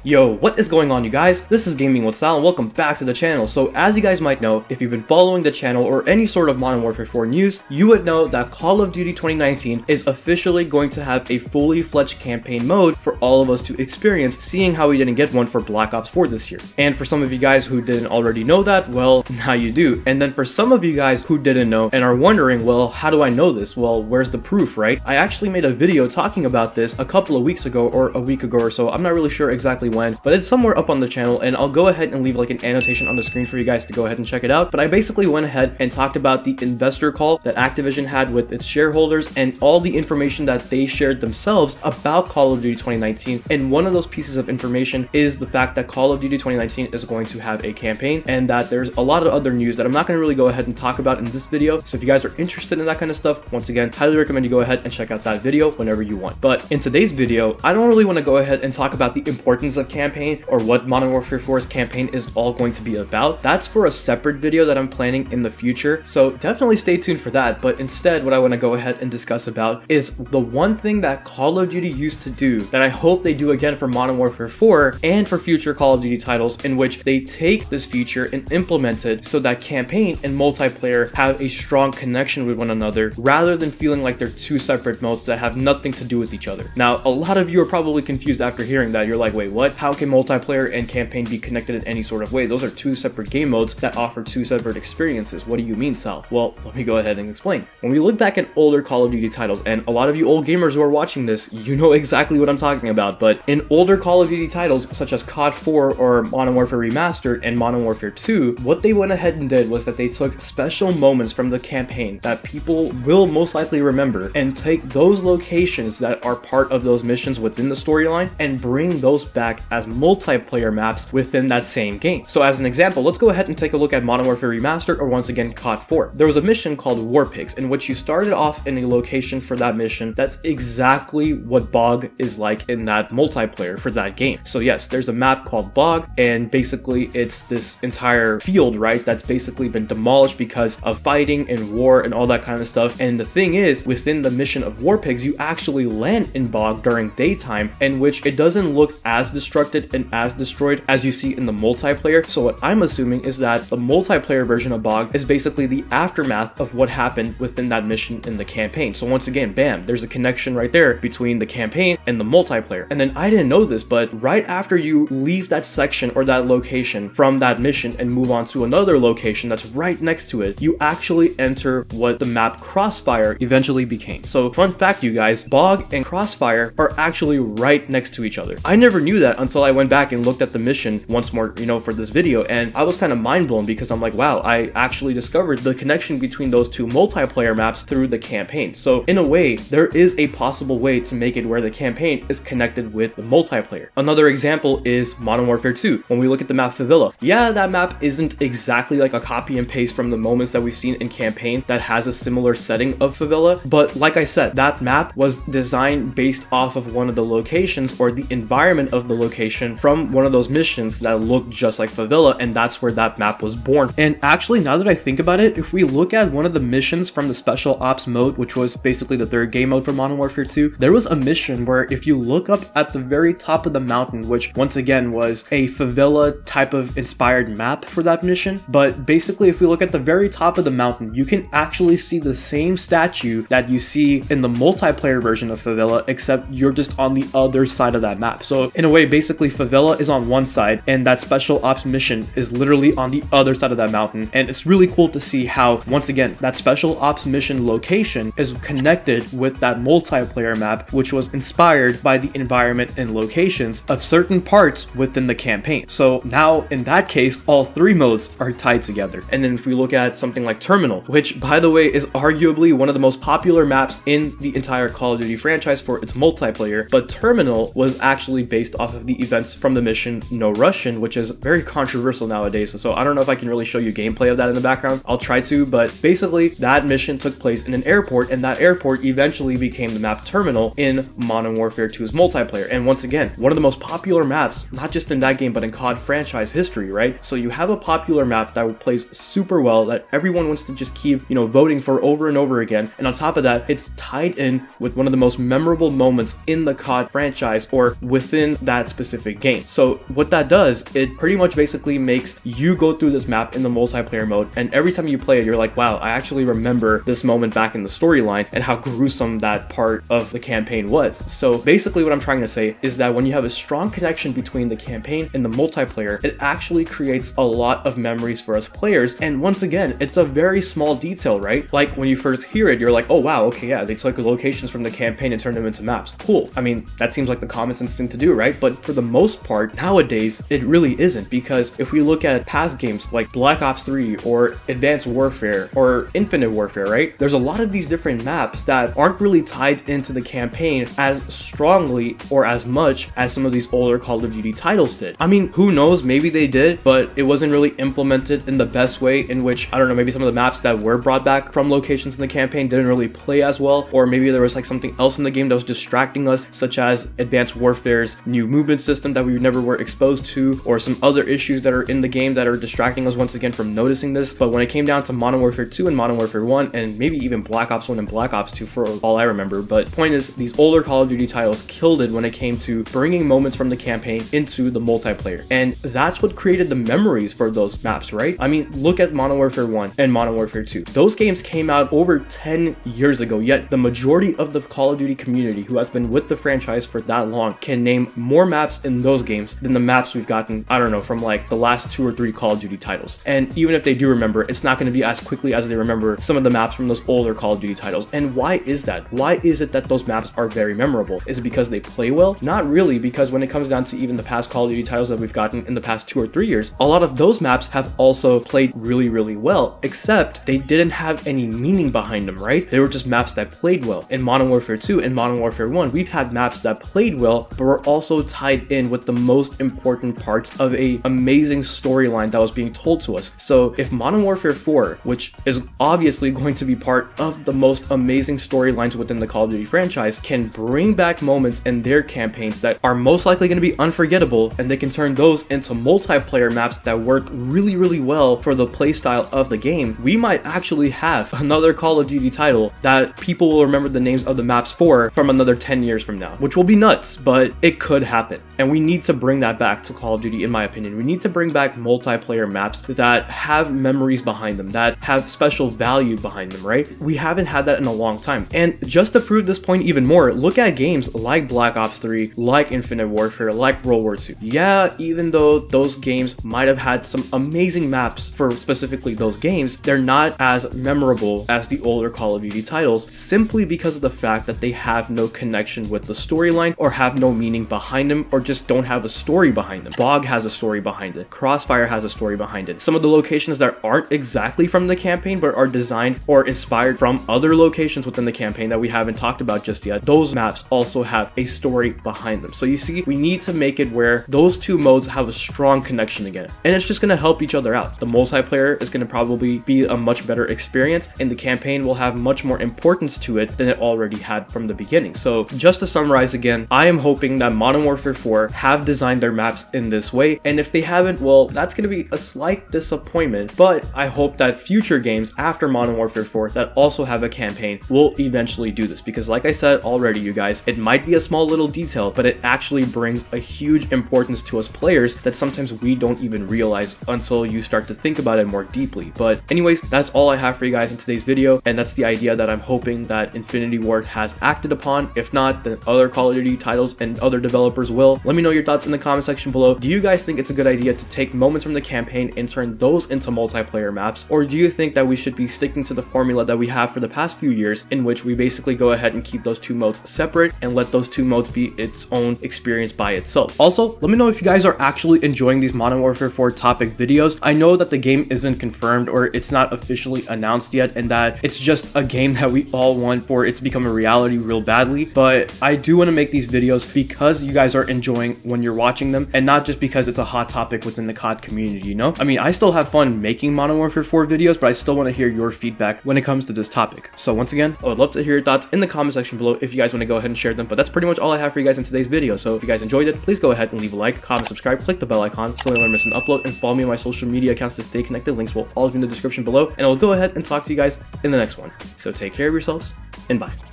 Yo, what is going on, you guys? This is GamingWithSal and welcome back to the channel. So as you guys might know, if you've been following the channel or any sort of Modern Warfare 4 news, you would know that Call of Duty 2019 is officially going to have a fully fledged campaign mode for all of us to experience, seeing how we didn't get one for Black Ops 4 this year. And for some of you guys who didn't already know that, well, now you do. And then for some of you guys who didn't know and are wondering, well, how do I know this? Well, where's the proof, right? I actually made a video talking about this a couple of weeks ago or a week ago or so. I'm not really sure exactly when, but it's somewhere up on the channel, and I'll go ahead and leave like an annotation on the screen for you guys to go ahead and check it out. But I basically went ahead and talked about the investor call that Activision had with its shareholders and all the information that they shared themselves about Call of Duty 2019. And one of those pieces of information is the fact that Call of Duty 2019 is going to have a campaign, and that there's a lot of other news that I'm not going to really go ahead and talk about in this video. So if you guys are interested in that kind of stuff, once again, highly recommend you go ahead and check out that video whenever you want. But in today's video, I don't really want to go ahead and talk about the importance of campaign or what Modern Warfare 4's campaign is all going to be about. That's for a separate video that I'm planning in the future, so definitely stay tuned for that. But instead, what I want to go ahead and discuss about is the one thing that Call of Duty used to do that I hope they do again for Modern Warfare 4 and for future Call of Duty titles, in which they take this feature and implement it so that campaign and multiplayer have a strong connection with one another, rather than feeling like they're two separate modes that have nothing to do with each other. Now, a lot of you are probably confused after hearing that. You're like, wait, what? How can multiplayer and campaign be connected in any sort of way? Those are two separate game modes that offer two separate experiences. What do you mean, Sal? Well, let me go ahead and explain. When we look back at older Call of Duty titles, and a lot of you old gamers who are watching this, you know exactly what I'm talking about, but in older Call of Duty titles such as COD 4 or Modern Warfare Remastered and Modern Warfare 2, what they went ahead and did was that they took special moments from the campaign that people will most likely remember and take those locations that are part of those missions within the storyline and bring those back as multiplayer maps within that same game. So as an example, let's go ahead and take a look at Modern Warfare Remastered, or once again COD 4. There was a mission called War Pigs, in which you started off in a location for that mission that's exactly what Bog is like in that multiplayer for that game. So yes, there's a map called Bog, and basically it's this entire field, right, that's basically been demolished because of fighting and war and all that kind of stuff. And the thing is, within the mission of War Pigs, you actually land in Bog during daytime, in which it doesn't look as destructed and as destroyed as you see in the multiplayer. So what I'm assuming is that the multiplayer version of Bog is basically the aftermath of what happened within that mission in the campaign. So once again, bam, there's a connection right there between the campaign and the multiplayer. And then I didn't know this, but right after you leave that section or that location from that mission and move on to another location that's right next to it, you actually enter what the map Crossfire eventually became. So fun fact, you guys, Bog and Crossfire are actually right next to each other. I never knew that until I went back and looked at the mission once more, you know, for this video, and I was kind of mind blown, because I'm like, wow, I actually discovered the connection between those two multiplayer maps through the campaign. So in a way, there is a possible way to make it where the campaign is connected with the multiplayer. Another example is Modern Warfare 2. When we look at the map Favela, yeah, that map isn't exactly like a copy and paste from the moments that we've seen in campaign that has a similar setting of Favela, but like I said, that map was designed based off of one of the locations or the environment of the location from one of those missions that looked just like Favela, and that's where that map was born. And actually, now that I think about it, if we look at one of the missions from the Special Ops mode, which was basically the third game mode for Modern Warfare 2, there was a mission where if you look up at the very top of the mountain, which once again was a Favela type of inspired map for that mission, but basically if we look at the very top of the mountain, you can actually see the same statue that you see in the multiplayer version of Favela, except you're just on the other side of that map. So in a way, basically Favela is on one side and that Special Ops mission is literally on the other side of that mountain. And it's really cool to see how, once again, that Special Ops mission location is connected with that multiplayer map, which was inspired by the environment and locations of certain parts within the campaign. So now in that case, all three modes are tied together. And then if we look at something like Terminal, which by the way is arguably one of the most popular maps in the entire Call of Duty franchise for its multiplayer, but Terminal was actually based off of the events from the mission No Russian, which is very controversial nowadays. So I don't know if I can really show you gameplay of that in the background. I'll try to, but basically that mission took place in an airport, and that airport eventually became the map Terminal in Modern Warfare 2's multiplayer. And once again, one of the most popular maps, not just in that game, but in COD franchise history, right? So you have a popular map that plays super well, that everyone wants to just keep, you know, voting for over and over again. And on top of that, it's tied in with one of the most memorable moments in the COD franchise, or within that specific game. So what that does, it pretty much basically makes you go through this map in the multiplayer mode, and every time you play it, you're like, wow, I actually remember this moment back in the storyline and how gruesome that part of the campaign was. So basically what I'm trying to say is that when you have a strong connection between the campaign and the multiplayer, it actually creates a lot of memories for us players. And once again, it's a very small detail, right? Like when you first hear it, you're like, oh wow, okay, yeah, they took locations from the campaign and turned them into maps. Cool. I mean, that seems like the common sense thing to do, right? But for the most part, nowadays, it really isn't, because if we look at past games like Black Ops 3 or Advanced Warfare or Infinite Warfare, right? There's a lot of these different maps that aren't really tied into the campaign as strongly or as much as some of these older Call of Duty titles did. I mean, who knows, maybe they did, but it wasn't really implemented in the best way, in which, I don't know, maybe some of the maps that were brought back from locations in the campaign didn't really play as well, or maybe there was like something else in the game that was distracting us, such as Advanced Warfare's new movement system that we never were exposed to, or some other issues that are in the game that are distracting us once again from noticing this. But when it came down to Modern Warfare 2 and Modern Warfare 1, and maybe even Black Ops 1 and Black Ops 2 for all I remember, but the point is, these older Call of Duty titles killed it when it came to bringing moments from the campaign into the multiplayer, and that's what created the memories for those maps, right? I mean, look at Modern Warfare 1 and Modern Warfare 2. Those games came out over 10 years ago, yet the majority of the Call of Duty community who has been with the franchise for that long can name more maps in those games than the maps we've gotten, I don't know, from like the last 2 or 3 Call of Duty titles. And even if they do remember, it's not going to be as quickly as they remember some of the maps from those older Call of Duty titles. And why is that? Why is it that those maps are very memorable? Is it because they play well? Not really, because when it comes down to even the past Call of Duty titles that we've gotten in the past 2 or 3 years, a lot of those maps have also played really, really well, except they didn't have any meaning behind them, right? They were just maps that played well. In Modern Warfare 2 and Modern Warfare 1, we've had maps that played well, but were also tied in with the most important parts of a amazing storyline that was being told to us. So if Modern Warfare 4, which is obviously going to be part of the most amazing storylines within the Call of Duty franchise, can bring back moments in their campaigns that are most likely going to be unforgettable, and they can turn those into multiplayer maps that work really, really well for the playstyle of the game, we might actually have another Call of Duty title that people will remember the names of the maps for from another 10 years from now, which will be nuts, but it could happen. And we need to bring that back to Call of Duty, in my opinion. We need to bring back multiplayer maps that have memories behind them, that have special value behind them, right? We haven't had that in a long time. And just to prove this point even more, look at games like Black Ops 3, like Infinite Warfare, like World War II. Yeah, even though those games might have had some amazing maps for specifically those games, they're not as memorable as the older Call of Duty titles, simply because of the fact that they have no connection with the storyline, or have no meaning behind them, or just don't have a story behind them. BOG has a story behind it. Crossfire has a story behind it. Some of the locations that aren't exactly from the campaign, but are designed or inspired from other locations within the campaign that we haven't talked about just yet, those maps also have a story behind them. So you see, we need to make it where those two modes have a strong connection again, and it's just going to help each other out. The multiplayer is going to probably be a much better experience, and the campaign will have much more importance to it than it already had from the beginning. So just to summarize again, I am hoping that Modern Warfare 4 have designed their maps in this way, and if they haven't, well, that's going to be a slight disappointment, but I hope that future games after Modern Warfare 4 that also have a campaign will eventually do this, because like I said already, you guys, it might be a small little detail, but it actually brings a huge importance to us players that sometimes we don't even realize until you start to think about it more deeply. But anyways, that's all I have for you guys in today's video, and that's the idea that I'm hoping that Infinity Ward has acted upon. If not, then other Call of Duty titles and other developers will. Let me know your thoughts in the comment section below. Do you guys think it's a good idea to take moments from the campaign and turn those into multiplayer maps, or do you think that we should be sticking to the formula that we have for the past few years, in which we basically go ahead and keep those two modes separate and let those two modes be its own experience by itself? Also, let me know if you guys are actually enjoying these Modern Warfare 4 topic videos. I know that the game isn't confirmed, or it's not officially announced yet, and that it's just a game that we all want for it to become a reality real badly, but I do want to make these videos because you guys are enjoying when you're watching them, and not just because it's a hot topic within the COD community, you know? I mean, I still have fun making Modern Warfare 4 videos, but I still want to hear your feedback when it comes to this topic. So once again, I would love to hear your thoughts in the comment section below if you guys want to go ahead and share them, but that's pretty much all I have for you guys in today's video. So if you guys enjoyed it, please go ahead and leave a like, comment, subscribe, click the bell icon so you'll never miss an upload, and follow me on my social media accounts to stay connected. Links will all be in the description below, and I'll go ahead and talk to you guys in the next one. So take care of yourselves, and bye.